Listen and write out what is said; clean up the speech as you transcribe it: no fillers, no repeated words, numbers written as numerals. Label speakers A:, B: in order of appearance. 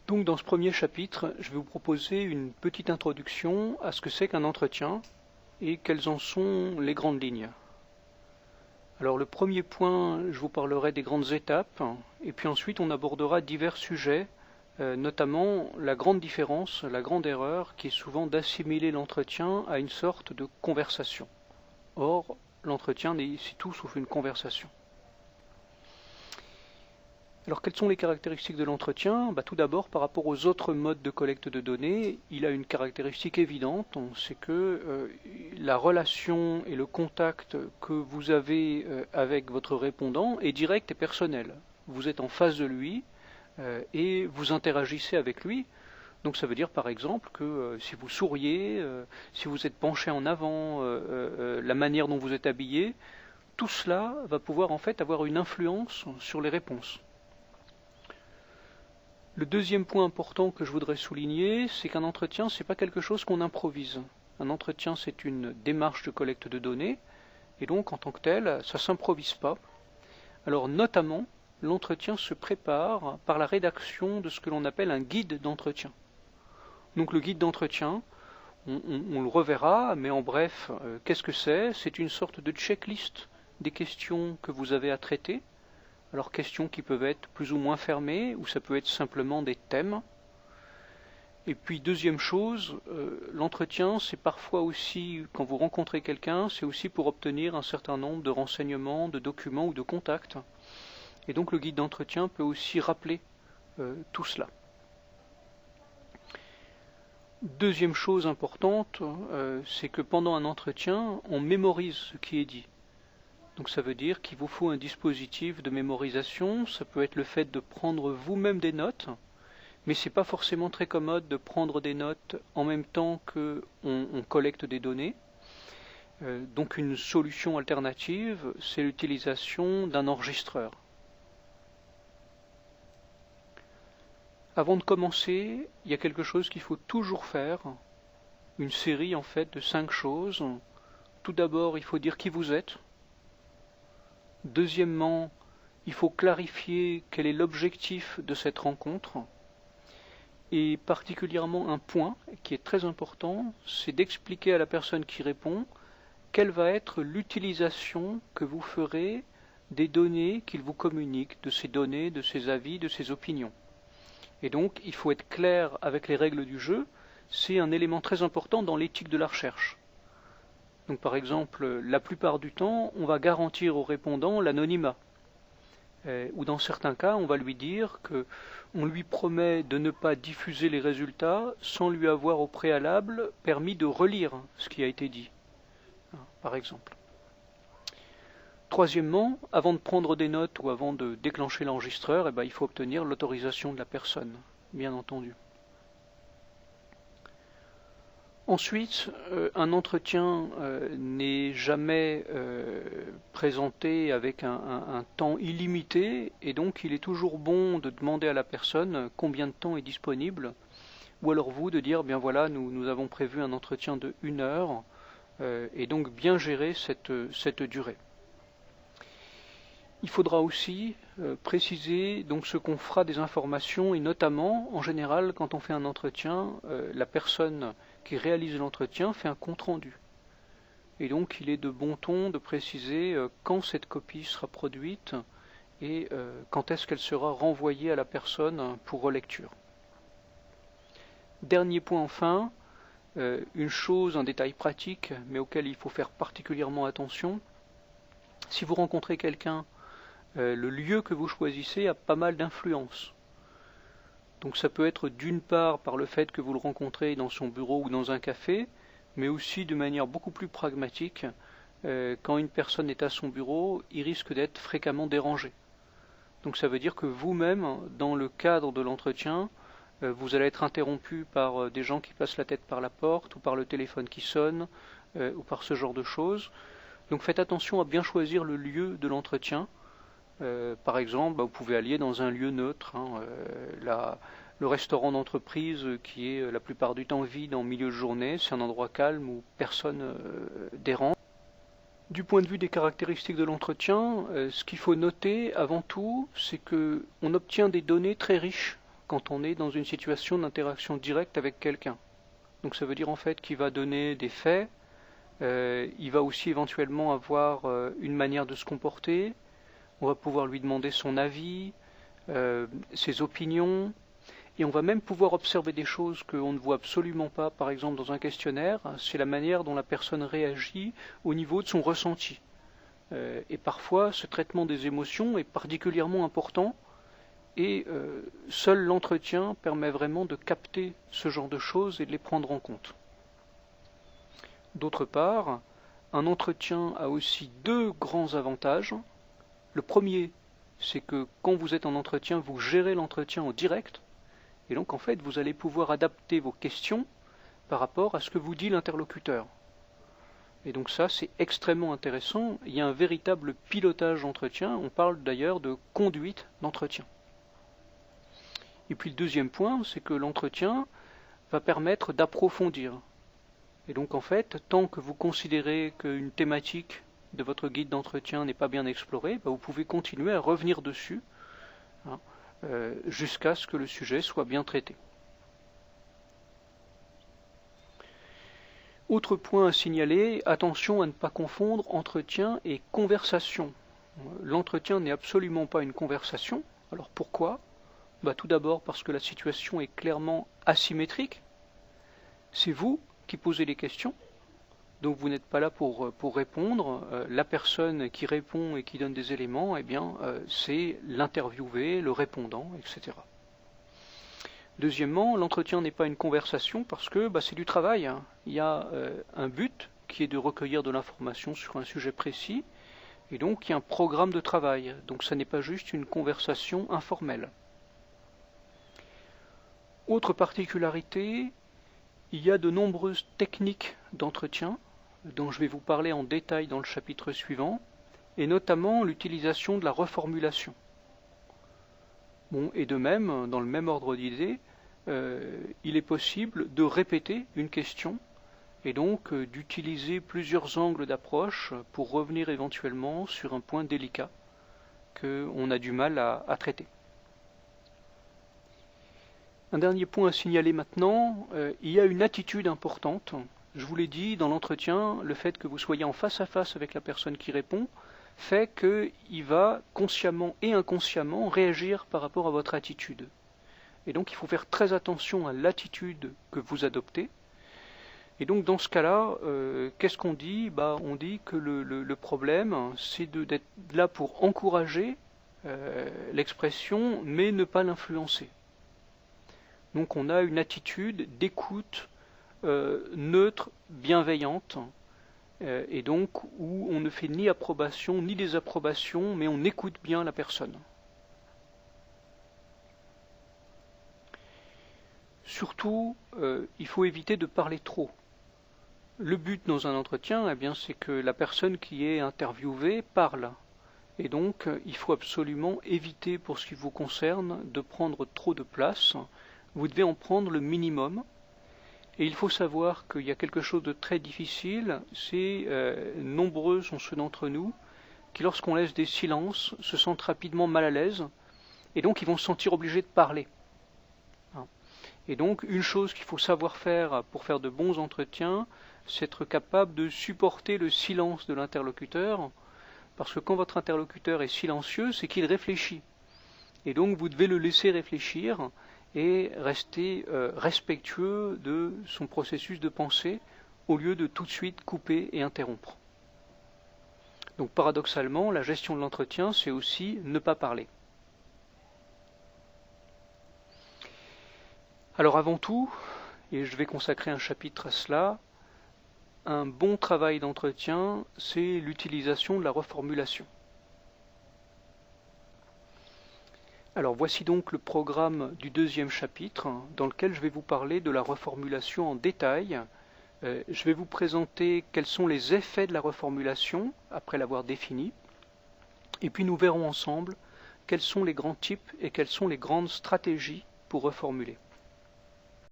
A: Donc dans ce premier chapitre, je vais vous proposer une petite introduction à ce que c'est qu'un entretien et quelles en sont les grandes lignes. Alors le premier point, je vous parlerai des grandes étapes, et puis ensuite on abordera divers sujets, notamment la grande différence, la grande erreur, qui est souvent d'assimiler l'entretien à une sorte de conversation. Or, l'entretien n'est ici tout sauf une conversation. Alors quelles sont les caractéristiques de l'entretien? Tout d'abord, par rapport aux autres modes de collecte de données, il a une caractéristique évidente, c'est que la relation et le contact que vous avez avec votre répondant est direct et personnel. Vous êtes en face de lui et vous interagissez avec lui. Donc ça veut dire par exemple que si vous souriez, si vous êtes penché en avant, la manière dont vous êtes habillé, tout cela va pouvoir en fait avoir une influence sur les réponses. Le deuxième point important que je voudrais souligner, c'est qu'un entretien, ce n'est pas quelque chose qu'on improvise. Un entretien, c'est une démarche de collecte de données, et donc en tant que tel, ça ne s'improvise pas. Alors notamment, l'entretien se prépare par la rédaction de ce que l'on appelle un guide d'entretien. Donc le guide d'entretien, on le reverra, mais en bref, qu'est-ce que c'est? C'est une sorte de checklist des questions que vous avez à traiter. Alors questions qui peuvent être plus ou moins fermées, ou ça peut être simplement des thèmes. Et puis deuxième chose, l'entretien c'est parfois aussi, quand vous rencontrez quelqu'un, c'est aussi pour obtenir un certain nombre de renseignements, de documents ou de contacts. Et donc le guide d'entretien peut aussi rappeler tout cela. Deuxième chose importante, c'est que pendant un entretien, on mémorise ce qui est dit. Donc ça veut dire qu'il vous faut un dispositif de mémorisation, ça peut être le fait de prendre vous-même des notes, mais c'est pas forcément très commode de prendre des notes en même temps qu'on collecte des données. Donc une solution alternative, c'est l'utilisation d'un enregistreur. Avant de commencer, il y a quelque chose qu'il faut toujours faire, une série en fait de 5 choses. Tout d'abord, il faut dire qui vous êtes. Deuxièmement, il faut clarifier quel est l'objectif de cette rencontre. Et particulièrement un point qui est très important, c'est d'expliquer à la personne qui répond quelle va être l'utilisation que vous ferez des données qu'il vous communique, de ces données, de ses avis, de ses opinions. Et donc, il faut être clair avec les règles du jeu, c'est un élément très important dans l'éthique de la recherche. Donc par exemple, la plupart du temps, on va garantir au répondant l'anonymat. Ou dans certains cas, on va lui dire qu'on lui promet de ne pas diffuser les résultats sans lui avoir au préalable permis de relire ce qui a été dit, par exemple. Troisièmement, avant de prendre des notes ou avant de déclencher l'enregistreur, il faut obtenir l'autorisation de la personne, bien entendu. Ensuite, un entretien n'est jamais présenté avec un temps illimité, et donc il est toujours bon de demander à la personne combien de temps est disponible, ou alors vous de dire, bien voilà, nous avons prévu un entretien de 1 heure, et donc bien gérer cette durée. Il faudra aussi préciser donc ce qu'on fera des informations, et notamment, en général, quand on fait un entretien, la personne qui réalise l'entretien fait un compte-rendu. Et donc il est de bon ton de préciser quand cette copie sera produite et quand est-ce qu'elle sera renvoyée à la personne pour relecture. Dernier point enfin, une chose, un détail pratique, mais auquel il faut faire particulièrement attention. Si vous rencontrez quelqu'un, le lieu que vous choisissez a pas mal d'influence. Donc ça peut être d'une part par le fait que vous le rencontrez dans son bureau ou dans un café, mais aussi de manière beaucoup plus pragmatique, quand une personne est à son bureau, il risque d'être fréquemment dérangé. Donc ça veut dire que vous-même, dans le cadre de l'entretien, vous allez être interrompu par des gens qui passent la tête par la porte, ou par le téléphone qui sonne, ou par ce genre de choses. Donc faites attention à bien choisir le lieu de l'entretien. Par exemple, vous pouvez aller dans un lieu neutre, le restaurant d'entreprise qui est la plupart du temps vide en milieu de journée, c'est un endroit calme où personne dérange. Du point de vue des caractéristiques de l'entretien, ce qu'il faut noter avant tout, c'est qu'on obtient des données très riches quand on est dans une situation d'interaction directe avec quelqu'un. Donc ça veut dire en fait qu'il va donner des faits, il va aussi éventuellement avoir une manière de se comporter, on va pouvoir lui demander son avis, ses opinions, et on va même pouvoir observer des choses qu'on ne voit absolument pas, par exemple dans un questionnaire, c'est la manière dont la personne réagit au niveau de son ressenti. Et parfois, ce traitement des émotions est particulièrement important, et seul l'entretien permet vraiment de capter ce genre de choses et de les prendre en compte. D'autre part, un entretien a aussi deux grands avantages. Le premier, c'est que quand vous êtes en entretien, vous gérez l'entretien en direct, et donc en fait vous allez pouvoir adapter vos questions par rapport à ce que vous dit l'interlocuteur. Et donc ça c'est extrêmement intéressant, il y a un véritable pilotage d'entretien, on parle d'ailleurs de conduite d'entretien. Et puis le deuxième point, c'est que l'entretien va permettre d'approfondir. Et donc en fait, tant que vous considérez qu'une thématique de votre guide d'entretien n'est pas bien explorée, vous pouvez continuer à revenir dessus, jusqu'à ce que le sujet soit bien traité. Autre point à signaler, attention à ne pas confondre entretien et conversation. L'entretien n'est absolument pas une conversation. Alors pourquoi ? Tout d'abord parce que la situation est clairement asymétrique. C'est vous qui posez les questions, donc vous n'êtes pas là pour répondre. La personne qui répond et qui donne des éléments, c'est l'interviewé, le répondant, etc. Deuxièmement, l'entretien n'est pas une conversation parce que c'est du travail. Il y a un but qui est de recueillir de l'information sur un sujet précis, et donc il y a un programme de travail. Donc ça n'est pas juste une conversation informelle. Autre particularité, il y a de nombreuses techniques d'entretien dont je vais vous parler en détail dans le chapitre suivant, et notamment l'utilisation de la reformulation. Et de même, dans le même ordre d'idées, il est possible de répéter une question et donc d'utiliser plusieurs angles d'approche pour revenir éventuellement sur un point délicat qu'on a du mal à traiter. Un dernier point à signaler maintenant, il y a une attitude importante. Je vous l'ai dit, dans l'entretien, le fait que vous soyez en face à face avec la personne qui répond fait qu'il va consciemment et inconsciemment réagir par rapport à votre attitude. Et donc il faut faire très attention à l'attitude que vous adoptez. Et donc dans ce cas-là, qu'est-ce qu'on dit ? On dit que le problème, c'est d'être là pour encourager l'expression, mais ne pas l'influencer. Donc on a une attitude d'écoute neutre, bienveillante, et donc où on ne fait ni approbation ni désapprobation, mais on écoute bien la personne. Surtout, il faut éviter de parler trop. Le but dans un entretien, c'est que la personne qui est interviewée parle. Et donc, il faut absolument éviter, pour ce qui vous concerne, de prendre trop de place. Vous devez en prendre le minimum. Et il faut savoir qu'il y a quelque chose de très difficile, c'est nombreux sont ceux d'entre nous qui, lorsqu'on laisse des silences, se sentent rapidement mal à l'aise, et donc ils vont se sentir obligés de parler. Et donc une chose qu'il faut savoir faire pour faire de bons entretiens, c'est être capable de supporter le silence de l'interlocuteur, parce que quand votre interlocuteur est silencieux, c'est qu'il réfléchit. Et donc vous devez le laisser réfléchir, et rester respectueux de son processus de pensée au lieu de tout de suite couper et interrompre. Donc paradoxalement, la gestion de l'entretien, c'est aussi ne pas parler. Alors avant tout, et je vais consacrer un chapitre à cela, un bon travail d'entretien, c'est l'utilisation de la reformulation. Alors voici donc le programme du deuxième chapitre, dans lequel je vais vous parler de la reformulation en détail. Je vais vous présenter quels sont les effets de la reformulation, après l'avoir définie, et puis nous verrons ensemble quels sont les grands types et quelles sont les grandes stratégies pour reformuler.